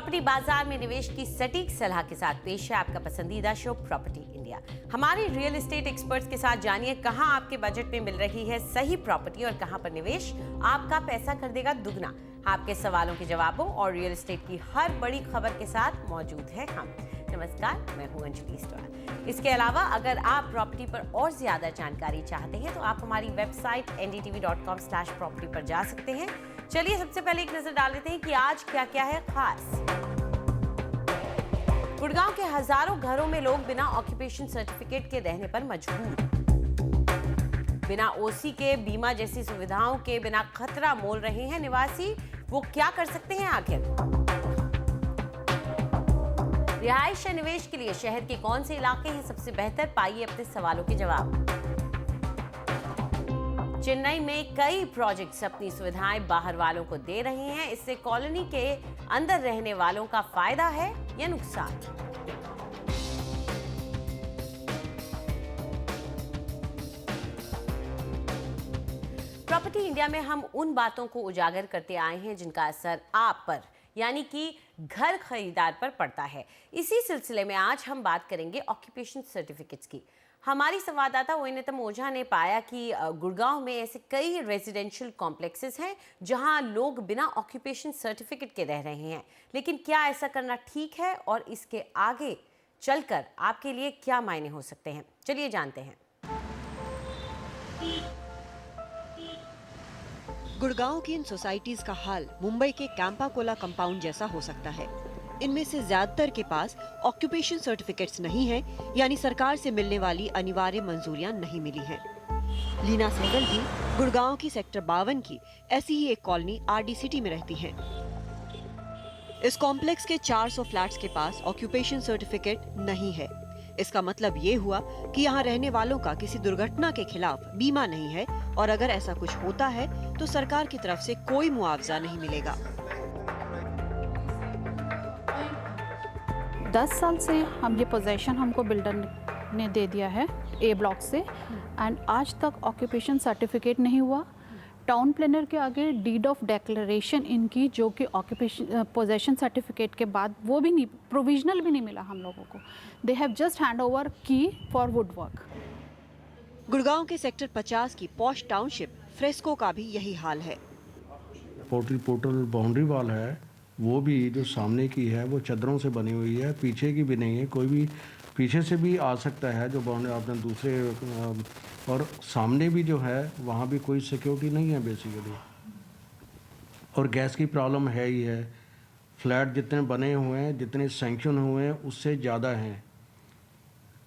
Property बाजार में निवेश की सटीक सलाह के साथ पेश है आपका पसंदीदा शो प्रॉपर्टी इंडिया। हमारे रियल एस्टेट एक्सपर्ट्स के साथ जानिए कहां आपके बजट में मिल रही है सही प्रॉपर्टी और कहां पर निवेश आपका पैसा कर देगा दुगना। आपके सवालों के जवाबों और रियल एस्टेट की हर बड़ी खबर के साथ मौजूद है हम। नमस्कार, मैं हूं अंजलि इस्टवाल। इसके अलावा अगर आप प्रॉपर्टी पर और ज्यादा जानकारी चाहते हैं तो आप हमारी वेबसाइट ndtv.com/property पर जा सकते हैं। चलिए सबसे पहले एक नजर डाल लेते हैं कि आज क्या क्या है खास। गुड़गांव के हजारों घरों में लोग बिना ऑक्यूपेशन सर्टिफिकेट के रहने पर मजबूर। बिना ओसी के बीमा जैसी सुविधाओं के बिना खतरा मोल रहे हैं निवासी। वो क्या कर सकते हैं आखिर? रिहाइश या निवेश के लिए शहर के कौन से इलाके हैं सबसे बेहतर? पाइए अपने सवालों के जवाब। चेन्नई में कई प्रोजेक्ट्स अपनी सुविधाएं बाहर वालों को दे रहे हैं। इससे कॉलोनी के अंदर रहने वालों का फायदा है या नुकसान? प्रॉपर्टी इंडिया में हम उन बातों को उजागर करते आए हैं जिनका असर आप पर यानी कि घर खरीदार पर पड़ता है। इसी सिलसिले में आज हम बात करेंगे ऑक्यूपेशन सर्टिफिकेट्स की। हमारी संवाददाता ओएनएतम ओझा ने पाया कि गुड़गांव में ऐसे कई रेजिडेंशियल कॉम्प्लेक्सेस हैं जहां लोग बिना ऑक्यूपेशन सर्टिफिकेट के रह रहे हैं। लेकिन क्या ऐसा करना ठीक है और इसके आगे चलकर आपके लिए क्या मायने हो सकते हैं? चलिए जानते हैं। गुड़गांव की इन सोसाइटीज का हाल मुंबई के कैंपा कोला कंपाउंड जैसा हो सकता है। इनमें से ज्यादातर के पास ऑक्यूपेशन सर्टिफिकेट्स नहीं हैं, यानी सरकार से मिलने वाली अनिवार्य मंजूरियां नहीं मिली हैं। लीना सहगल भी गुड़गांव की सेक्टर 52 की ऐसी ही एक कॉलोनी आरडी सिटी में रहती हैं। इस कॉम्प्लेक्स के 400 फ्लैट्स के पास ऑक्यूपेशन सर्टिफिकेट नहीं है। इसका मतलब ये हुआ कि यहाँ रहने वालों का किसी दुर्घटना के खिलाफ बीमा नहीं है और अगर ऐसा कुछ होता है तो सरकार की तरफ से कोई मुआवजा नहीं मिलेगा। 10 साल से हम ये पोजेशन हमको बिल्डर ने दे दिया है ए ब्लॉक से एंड आज तक ऑक्यूपेशन सर्टिफिकेट नहीं हुआ। टाउन प्लानर के आगे डीड ऑफ डिक्लेरेशन इनकी जो कि ऑक्यूपेशन पोजेशन सर्टिफिकेट के बाद वो भी नहीं, प्रोविजनल भी नहीं मिला हम लोगों को। They have just hand over की फॉर वुड वर्क। गुड़गांव के सेक्टर 50 की पॉश टाउनशिप फ्रेस्को का भी यही हाल है। पोर्टल बाउंड्री वॉल है, वो भी जो सामने की है वो चद्दरों से बनी हुई है, पीछे की भी नहीं है। कोई भी पीछे से भी आ सकता है जो बाउंड्री आपने दूसरे, और सामने भी जो है वहाँ भी कोई सिक्योरिटी नहीं है बेसिकली। और गैस की प्रॉब्लम है ही है। फ्लैट जितने बने हुए हैं, जितने सैंक्शन हुए हैं उससे ज़्यादा हैं,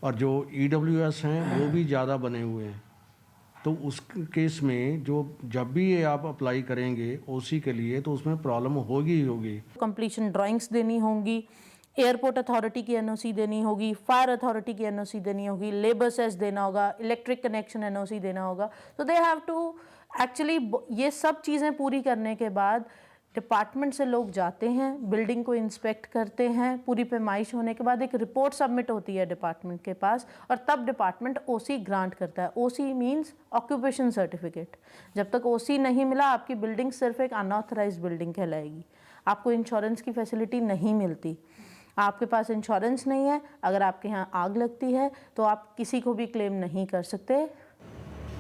और जो EWS हैं वो भी ज़्यादा बने हुए हैं। तो उस केस में जो जब भी ये आप अप्लाई करेंगे ओसी के लिए तो उसमें प्रॉब्लम होगी ही होगी। कंप्लीशन ड्राइंग्स देनी होंगी, एयरपोर्ट अथॉरिटी की एनओसी देनी होगी, फायर अथॉरिटी की एनओसी देनी होगी, लेबर सेस देना होगा, इलेक्ट्रिक कनेक्शन एनओसी देना होगा। तो दे हैव टू एक्चुअली ये सब चीज़ें पूरी करने के बाद डिपार्टमेंट से लोग जाते हैं, बिल्डिंग को इंस्पेक्ट करते हैं। पूरी पैमाइश होने के बाद एक रिपोर्ट सबमिट होती है डिपार्टमेंट के पास और तब डिपार्टमेंट ओसी ग्रांट करता है। ओसी मींस ऑक्यूपेशन सर्टिफिकेट। जब तक ओसी नहीं मिला आपकी बिल्डिंग सिर्फ एक अनऑथराइज्ड बिल्डिंग कहलाएगी। आपको इंश्योरेंस की फैसिलिटी नहीं मिलती। आपके पास इंश्योरेंस नहीं है, अगर आपके यहाँ आग लगती है तो आप किसी को भी क्लेम नहीं कर सकते।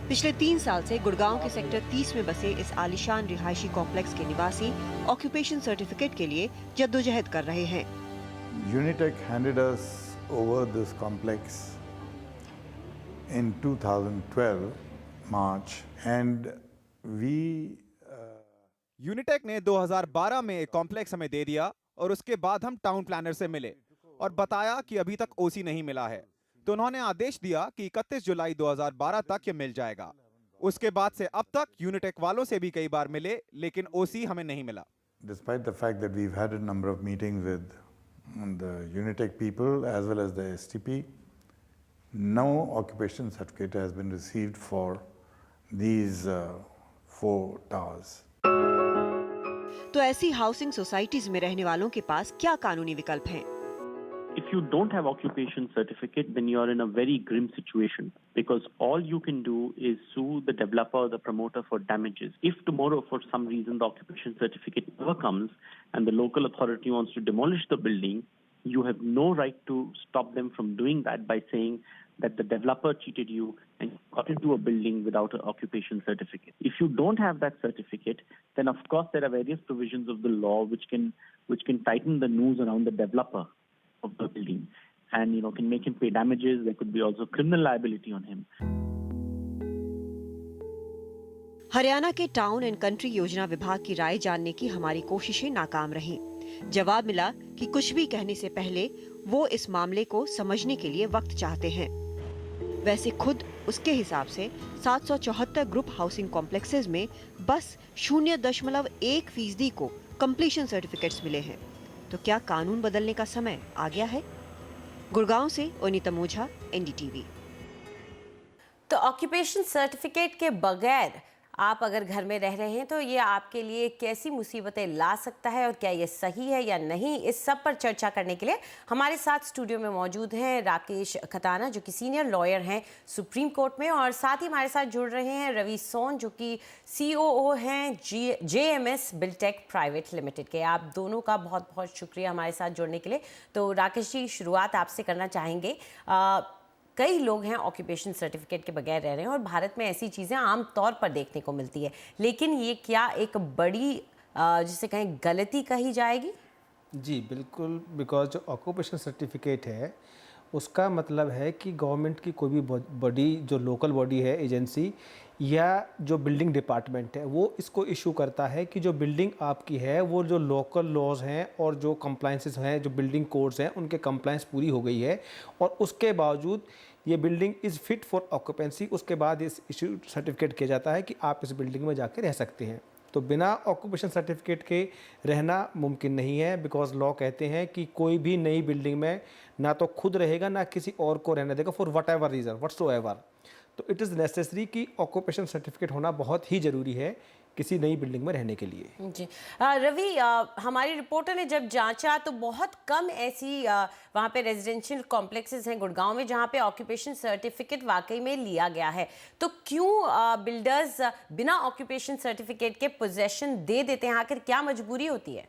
पिछले 3 साल से गुड़गांव के सेक्टर 30 में बसे इस आलीशान रिहायशी कॉम्प्लेक्स के निवासी ऑक्यूपेशन सर्टिफिकेट के लिए जद्दोजहद कर रहे हैं। Unitech handed us over this complex in 2012 March and we Unitech ने 2012 में एक कॉम्प्लेक्स हमें दे दिया और उसके बाद हम टाउन प्लानर से मिले और बताया कि अभी तक ओसी नहीं मिला है। तो उन्होंने आदेश दिया कि 31 जुलाई 2012 तक ये मिल जाएगा। उसके बाद से अब तक यूनिटेक वालों से भी कई बार मिले लेकिन ओसी हमें नहीं मिला। Despite the fact that we've had a number of meetings with the Unitech people as well as the STP, no occupation certificate has been received for these 4 towers. तो ऐसी हाउसिंग सोसाइटीज में रहने वालों के पास क्या कानूनी विकल्प हैं? If If you don't have occupation certificate, then you're in a very grim situation, because all you can do is sue the developer or the promoter for damages. If tomorrow, for some reason, the occupation certificate never comes and the local authority wants to demolish the building, you have no right to stop them from doing that by saying that the developer cheated you and got into a building without an occupation certificate. If you don't have that certificate, then of course there are various provisions of the law which can tighten the noose around the developer of the building, and can make him pay damages. There could be also criminal liability on him. Haryana के town and country योजना विभाग की राय जानने की हमारी कोशिशें नाकाम रहीं। जवाब मिला कि कुछ भी कहने से पहले वो इस मामले को समझने के लिए वक्त चाहते हैं। वैसे खुद उसके हिसाब से 774 ग्रुप हाउसिंग कॉम्प्लेक्सेस में बस 0.1% को कंप्लीशन सर्टिफिकेट्स मिले हैं। तो क्या कानून बदलने का समय आ गया है? गुड़गांव से अनीता मोझा, एनडीटीवी। तो ऑक्यूपेशन सर्टिफिकेट के बगैर आप अगर घर में रह रहे हैं तो ये आपके लिए कैसी मुसीबतें ला सकता है और क्या ये सही है या नहीं, इस सब पर चर्चा करने के लिए हमारे साथ स्टूडियो में मौजूद हैं राकेश खताना, जो कि सीनियर लॉयर हैं सुप्रीम कोर्ट में, और साथ ही हमारे साथ जुड़ रहे हैं रवि सोन, जो कि COO हैं JMS बिल्टेक प्राइवेट लिमिटेड के। आप दोनों का बहुत बहुत शुक्रिया हमारे साथ जुड़ने के लिए। तो राकेश जी, शुरुआत आपसे करना चाहेंगे। कई लोग हैं ऑक्यूपेशन सर्टिफिकेट के बगैर रह रहे हैं और भारत में ऐसी चीज़ें आम तौर पर देखने को मिलती है, लेकिन ये क्या एक बड़ी जिसे कहें गलती कही जाएगी? जी बिल्कुल, बिकॉज जो ऑक्यूपेशन सर्टिफिकेट है उसका मतलब है कि गवर्नमेंट की कोई भी बॉडी, जो लोकल बॉडी है, एजेंसी या जो बिल्डिंग डिपार्टमेंट है, वो इसको इशू करता है कि जो बिल्डिंग आपकी है वो जो लोकल लॉज हैं और जो कंप्लाइंसेस हैं, जो बिल्डिंग कोड्स हैं, उनके कंप्लाइंस पूरी हो गई है और उसके बावजूद ये building is fit for occupancy. उसके बाद इस इशू सर्टिफिकेट किया जाता है कि आप इस बिल्डिंग में जाके रह सकते हैं। तो बिना ऑक्यूपेशन सर्टिफिकेट के रहना मुमकिन नहीं है, बिकॉज लॉ कहते हैं कि कोई भी नई बिल्डिंग में ना तो खुद रहेगा ना किसी और को रहने देगा, for what ever reason whatsoever. तो इट इज़ नेसेसरी कि ऑक्यूपेशन सर्टिफिकेट होना बहुत ही ज़रूरी है किसी नई बिल्डिंग में रहने के लिए। जी रवि, हमारी रिपोर्टर ने जब जांचा तो बहुत कम ऐसी वहाँ पे रेजिडेंशियल कॉम्प्लेक्सेस हैं गुड़गांव में जहाँ पे ऑक्यूपेशन सर्टिफिकेट वाकई में लिया गया है। तो क्यों बिल्डर्स बिना ऑक्यूपेशन सर्टिफिकेट के पोजेशन दे देते हैं? आखिर क्या मजबूरी होती है?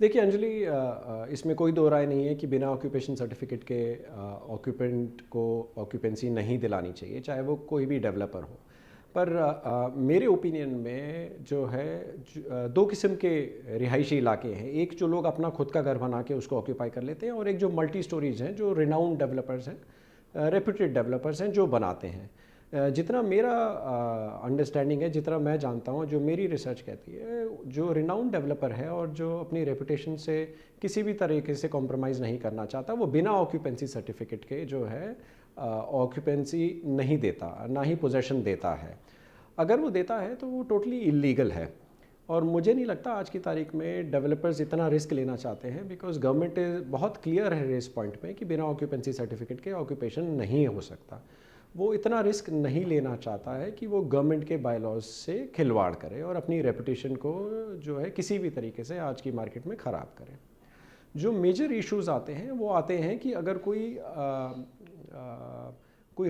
देखिए अंजलि, इसमें कोई दो राय नहीं है कि बिना ऑक्यूपेशन सर्टिफिकेट के ऑक्यूपेंट को ऑक्यूपेंसी नहीं दिलानी चाहिए, चाहे वो कोई भी डेवलपर हो। पर मेरे ओपिनियन में जो है दो किस्म के रिहायशी इलाके हैं। एक जो लोग अपना खुद का घर बना के उसको ऑक्यूपाई कर लेते हैं, और एक जो मल्टी स्टोरीज हैं, जो रिनाउंड डेवलपर्स हैं, रेप्यूटेड डेवलपर्स हैं, जो बनाते हैं। जितना मेरा अंडरस्टैंडिंग है, जितना मैं जानता हूँ, जो मेरी रिसर्च कहती है, जो रिनाउंड डेवलपर है और जो अपनी रेपुटेशन से किसी भी तरीके से कॉम्प्रोमाइज़ नहीं करना चाहता, वो बिना ऑक्यूपेंसी सर्टिफिकेट के जो है ऑक्यूपेंसी नहीं देता, ना ही पोजेशन देता है। अगर वो देता है तो वो टोटली इलीगल है, और मुझे नहीं लगता आज की तारीख में डेवलपर्स इतना रिस्क लेना चाहते हैं, बिकॉज गवर्नमेंट बहुत क्लियर है इस पॉइंट पे कि बिना ऑक्यूपेंसी सर्टिफिकेट के ऑक्यूपेशन नहीं हो सकता। वो इतना रिस्क नहीं लेना चाहता है कि वो गवर्नमेंट के बायलॉज से खिलवाड़ करे और अपनी रेपुटेशन को जो है किसी भी तरीके से आज की मार्केट में ख़राब करे। जो मेजर इश्यूज आते हैं वो आते हैं कि अगर कोई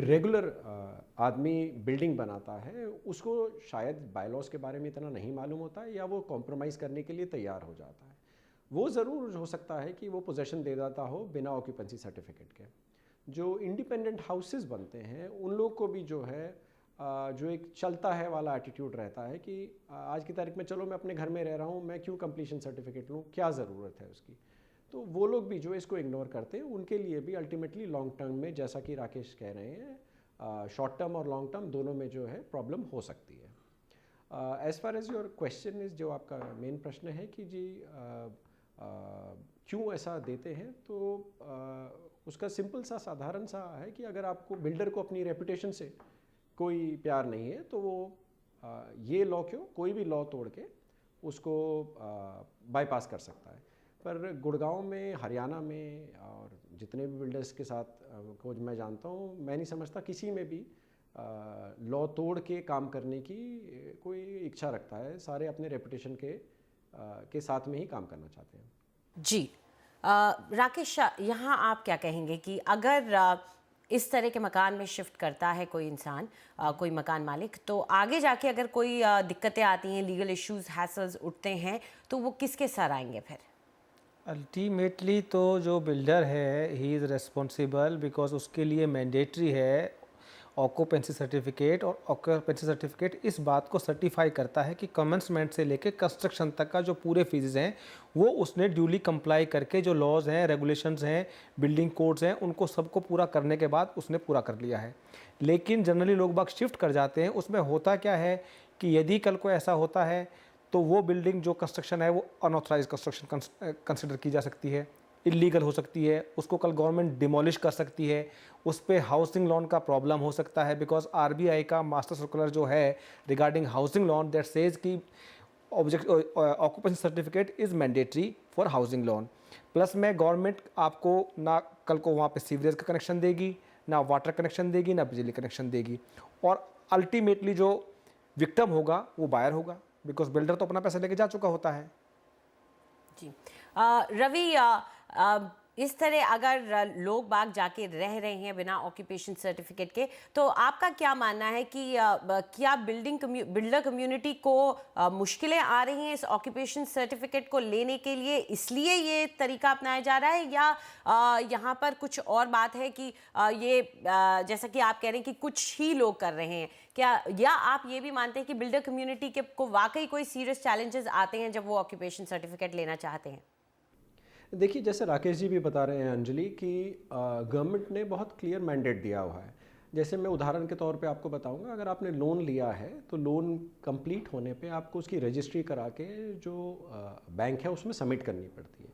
रेगुलर आदमी बिल्डिंग बनाता है, उसको शायद बायलॉज के बारे में इतना नहीं मालूम होता है, या वो कॉम्प्रोमाइज़ करने के लिए तैयार हो जाता है। वो ज़रूर हो सकता है कि वो पोजेशन दे देता हो बिना ऑक्यूपेंसी सर्टिफिकेट के। जो इंडिपेंडेंट हाउसेस बनते हैं उन लोग को भी जो है जो एक चलता है वाला एटीट्यूड रहता है कि आज की तारीख में चलो मैं अपने घर में रह रहा हूँ, मैं क्यों कंप्लीशन सर्टिफिकेट लूँ, क्या ज़रूरत है उसकी। तो वो लोग भी जो इसको इग्नोर करते हैं, उनके लिए भी अल्टीमेटली लॉन्ग टर्म में, जैसा कि राकेश कह रहे हैं, शॉर्ट टर्म और लॉन्ग टर्म दोनों में जो है प्रॉब्लम हो सकती है। As far as your question is, जो आपका मेन प्रश्न है कि जी क्यों ऐसा देते हैं, तो उसका सिंपल सा साधारण सा है कि अगर आपको बिल्डर को अपनी रेपुटेशन से कोई प्यार नहीं है, तो वो ये लॉ क्यों, कोई भी लॉ तोड़ के उसको बाईपास कर सकता है। पर गुड़गांव में, हरियाणा में और जितने भी बिल्डर्स के साथ को मैं जानता हूँ, मैं नहीं समझता किसी में भी लॉ तोड़ के काम करने की कोई इच्छा रखता है। सारे अपने रेपुटेशन के साथ में ही काम करना चाहते हैं। जी राकेश, यहाँ आप क्या कहेंगे कि अगर इस तरह के मकान में शिफ्ट करता है कोई इंसान, कोई मकान मालिक, तो आगे जाके अगर कोई दिक्कतें आती हैं, लीगल इश्यूज, हैसल्स उठते हैं, तो वो किसके सर आएंगे फिर? अल्टीमेटली तो जो बिल्डर है ही इज़ रिस्पॉन्सिबल, बिकॉज उसके लिए मैंडेटरी है ऑक्यूपेंसी सर्टिफिकेट, और ऑक्यूपेंसी सर्टिफिकेट इस बात को सर्टिफाई करता है कि कमेंसमेंट से लेकर कंस्ट्रक्शन तक का जो पूरे फीस हैं वो उसने ड्यूली कंप्लाई करके, जो लॉज हैं, रेगुलेशंस हैं, बिल्डिंग कोड्स हैं, उनको सबको पूरा करने के बाद उसने पूरा कर लिया है। लेकिन जनरली लोग बाग शिफ्ट कर जाते हैं, उसमें होता क्या है कि यदि कल को ऐसा होता है तो वो बिल्डिंग जो कंस्ट्रक्शन है वो अनऑथराइज कंस्ट्रक्शन कंसिडर की जा सकती है, इलीगल हो सकती है, उसको कल गवर्नमेंट डिमोलिश कर सकती है, उस पे हाउसिंग लोन का प्रॉब्लम हो सकता है, बिकॉज आरबीआई का मास्टर सर्कुलर जो है regarding housing loan that says कि occupancy certificate is mandatory for housing loan. Plus में गवर्नमेंट आपको ना कल को वहाँ पे सीवरेज का कनेक्शन देगी, ना वाटर कनेक्शन देगी, ना बिजली कनेक्शन देगी, और अल्टीमेटली जो विक्टिम होगा वो बायर होगा, बिकॉज बिल्डर तो अपना पैसा लेके जा चुका होता है। जी रवि, इस तरह अगर लोग बाग जाके रह रहे हैं बिना ऑक्यूपेशन सर्टिफिकेट के, तो आपका क्या मानना है कि क्या बिल्डर कम्युनिटी को मुश्किलें आ रही हैं इस ऑक्यूपेशन सर्टिफिकेट को लेने के लिए, इसलिए ये तरीका अपनाया जा रहा है, या यहाँ पर कुछ और बात है कि ये जैसा कि आप कह रहे हैं कि कुछ ही लोग कर रहे हैं, क्या, या आप ये भी मानते हैं कि बिल्डर कम्युनिटी के को वाकई कोई सीरियस चैलेंजेस आते हैं जब वो ऑक्यूपेशन सर्टिफिकेट लेना चाहते हैं? देखिए, जैसे राकेश जी भी बता रहे हैं अंजलि, कि गवर्नमेंट ने बहुत क्लियर मैंडेट दिया हुआ है। जैसे मैं उदाहरण के तौर पे आपको बताऊंगा, अगर आपने लोन लिया है तो लोन कंप्लीट होने पे आपको उसकी रजिस्ट्री करा के जो बैंक है उसमें सबमिट करनी पड़ती है।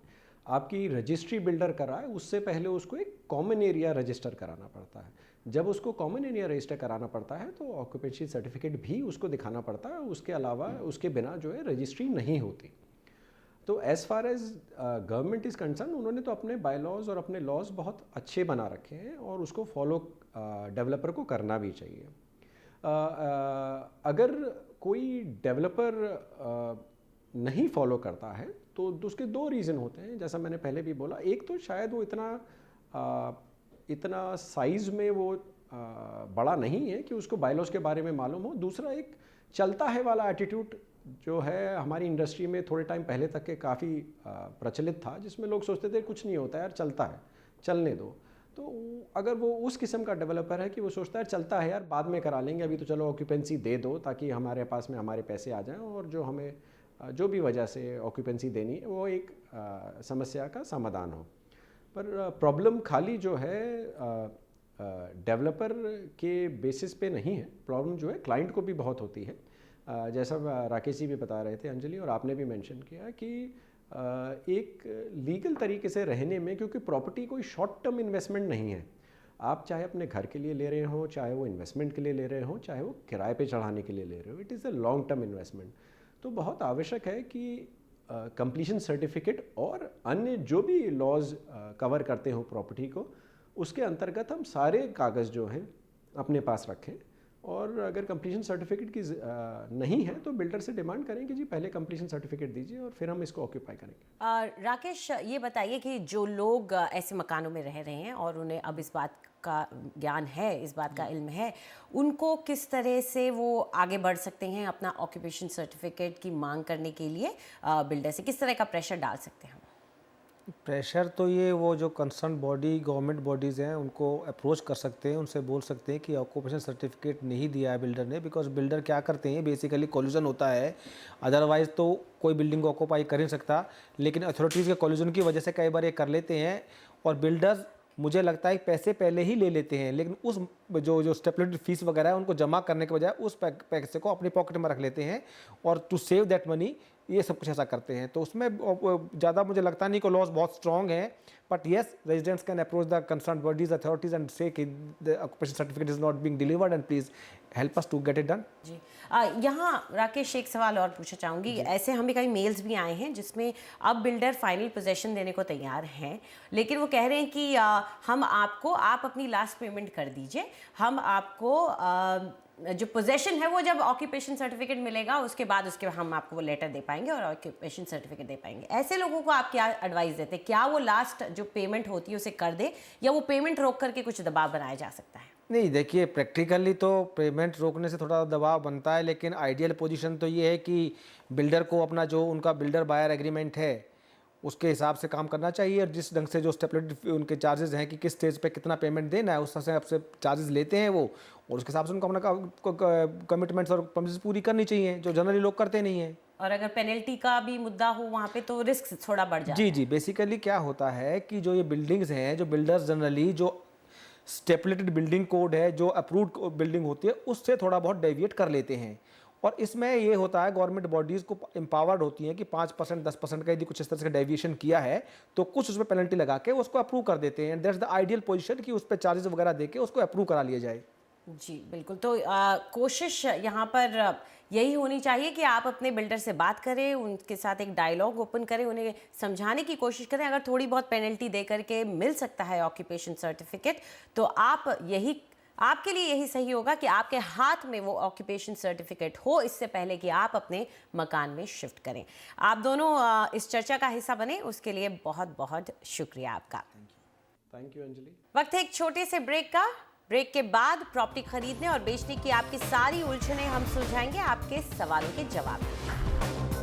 आपकी रजिस्ट्री बिल्डर कराए उससे पहले उसको एक कॉमन एरिया रजिस्टर कराना पड़ता है। जब उसको कॉमन एरिया रजिस्टर कराना पड़ता है तो ऑक्यूपेंसी सर्टिफिकेट भी उसको दिखाना पड़ता है, उसके अलावा उसके बिना जो है रजिस्ट्री नहीं होती। तो as far as government is concern, उन्होंने तो अपने बायलॉज और अपने लॉज बहुत अच्छे बना रखे हैं और उसको फॉलो डेवलपर को करना भी चाहिए। अगर कोई डेवलपर नहीं फॉलो करता है तो उसके दो रीज़न होते हैं, जैसा मैंने पहले भी बोला। एक तो शायद वो इतना साइज़ में वो बड़ा नहीं है कि उसको बायलॉज के बारे में मालूम हो। दूसरा, एक चलता है वाला एटीट्यूड जो है हमारी इंडस्ट्री में थोड़े टाइम पहले तक के काफ़ी प्रचलित था, जिसमें लोग सोचते थे कुछ नहीं होता यार, चलता है, चलने दो। तो अगर वो उस किस्म का डेवलपर है कि वो सोचता है चलता है यार, बाद में करा लेंगे, अभी तो चलो ऑक्यूपेंसी दे दो ताकि हमारे पास में हमारे पैसे आ जाएं, और जो हमें जो भी वजह से ऑक्यूपेंसी देनी है वो एक समस्या का समाधान हो। पर प्रॉब्लम खाली जो है डेवलपर के बेसिस पे नहीं है, प्रॉब्लम जो है क्लाइंट को भी बहुत होती है। जैसा राकेश जी भी बता रहे थे अंजलि, और आपने भी मेंशन किया कि एक लीगल तरीके से रहने में, क्योंकि प्रॉपर्टी कोई शॉर्ट टर्म इन्वेस्टमेंट नहीं है। आप चाहे अपने घर के लिए ले रहे हो, चाहे वो इन्वेस्टमेंट के लिए ले रहे हो, चाहे वो किराए पे चढ़ाने के लिए ले रहे हो, it is a long term investment. तो बहुत आवश्यक है कि कंप्लीशन सर्टिफिकेट और अन्य जो भी लॉज कवर करते हो प्रॉपर्टी को, उसके अंतर्गत हम सारे कागज़ जो हैं अपने पास रखें। और अगर कंप्लीशन सर्टिफिकेट की नहीं है तो बिल्डर से डिमांड करें कि जी पहले कंप्लीशन सर्टिफिकेट दीजिए और फिर हम इसको ऑक्यूपाई करेंगे। राकेश, ये बताइए कि जो लोग ऐसे मकानों में रह रहे हैं और उन्हें अब इस बात का ज्ञान है, इस बात का इल्म है, उनको किस तरह से वो आगे बढ़ सकते हैं अपना ऑक्यूपेशन सर्टिफिकेट की मांग करने के लिए? बिल्डर से किस तरह का प्रेशर डाल सकते हैं? प्रेशर तो ये वो जो कंसर्न बॉडी, गवर्नमेंट बॉडीज़ हैं, उनको अप्रोच कर सकते हैं, उनसे बोल सकते हैं कि ऑक्यूपेशन सर्टिफिकेट नहीं दिया है बिल्डर ने। बिकॉज बिल्डर क्या करते हैं, बेसिकली कोल्यूजन होता है, अदरवाइज़ तो कोई बिल्डिंग को ऑक्यूपाई कर नहीं सकता, लेकिन अथॉरिटीज़ के कोल्यूजन की वजह से कई बार ये कर लेते हैं। और बिल्डर्स, मुझे लगता है पैसे पहले ही ले लेते हैं, लेकिन उस जो स्टेपुलेटेड फीस वगैरह है उनको जमा करने के बजाय उस पैसे को अपनी पॉकेट में रख लेते हैं, और टू सेव दैट मनी ये सब कुछ ऐसा करते हैं। तो उसमें ज़्यादा मुझे लगता नहीं कि लॉज बहुत स्ट्रॉन्ग है, but yes, residents can approach the concern bodies, authorities and say कि the occupation certificate is not being delivered and please help us to get it done. जी, यहाँ राकेश एक सवाल और पूछना चाहूँगी। ऐसे हमें कई मेल्स भी आए हैं जिसमें अब बिल्डर फाइनल पोजेशन देने को तैयार हैं, लेकिन वो कह रहे हैं कि हम आपको, आप अपनी लास्ट पेमेंट कर दीजिए, हम आपको जो पोजेशन है वो जब ऑक्यूपेशन सर्टिफिकेट मिलेगा उसके बाद उसके हम आपको वो लेटर दे पाएंगे और ऑक्यूपेशन सर्टिफिकेट दे पाएंगे। ऐसे लोगों को आप क्या एडवाइस देते हैं? क्या वो लास्ट जो पेमेंट होती है उसे कर दे या वो पेमेंट रोक करके कुछ दबाव बनाया जा सकता है? नहीं, देखिए प्रैक्टिकली तो पेमेंट रोकने से थोड़ा दबाव बनता है, लेकिन आइडियल पोजीशन तो ये है कि बिल्डर को अपना जो उनका बिल्डर बायर एग्रीमेंट है उसके हिसाब से काम करना चाहिए, और जिस ढंग से जो स्टेपलेटेड उनके चार्जेस हैं कि किस स्टेज पे कितना पेमेंट देना है उस हिसाब से चार्जेस लेते हैं वो, और उसके हिसाब से उनको अपना कमिटमेंट्स और प्रॉमिसेस पूरी करनी चाहिए, जो जनरली लोग करते नहीं हैं। और अगर पेनल्टी का भी मुद्दा हो वहाँ पे तो रिस्क थोड़ा बढ़ जाता है। जी, बेसिकली क्या होता है कि जो ये बिल्डिंग्स हैं, जो बिल्डर्स जनरली जो स्टेपलेटेड बिल्डिंग कोड है, जो अप्रूव्ड बिल्डिंग होती है, उससे थोड़ा बहुत डेविएट कर लेते हैं, और इसमें ये होता है गवर्नमेंट बॉडीज़ को एम्पावर्ड होती हैं कि 5% 10% का यदि कुछ इस तरह से डेविएशन किया है तो कुछ उसमें पेनल्टी लगा के उसको अप्रूव कर देते हैं। दैट्स द आइडियल पोजीशन कि उस पर चार्जेस वगैरह दे के उसको अप्रूव करा लिया जाए। जी बिल्कुल। तो कोशिश यहाँ पर यही होनी चाहिए कि आप अपने बिल्डर से बात करें, उनके साथ एक डायलॉग ओपन करें, उन्हें समझाने की कोशिश करें। अगर थोड़ी बहुत पेनल्टी दे करके मिल सकता है ऑक्यूपेशन सर्टिफिकेट तो आपके लिए यही सही होगा कि आपके हाथ में वो ऑक्यूपेशन सर्टिफिकेट हो इससे पहले कि आप अपने मकान में शिफ्ट करें। आप दोनों इस चर्चा का हिस्सा बने, उसके लिए बहुत बहुत शुक्रिया आपका। Thank you Anjali. वक्त है एक छोटे से ब्रेक का। ब्रेक के बाद प्रॉपर्टी खरीदने और बेचने की आपकी सारी उलझनें हम सुलझाएंगे आपके सवालों के जवाब।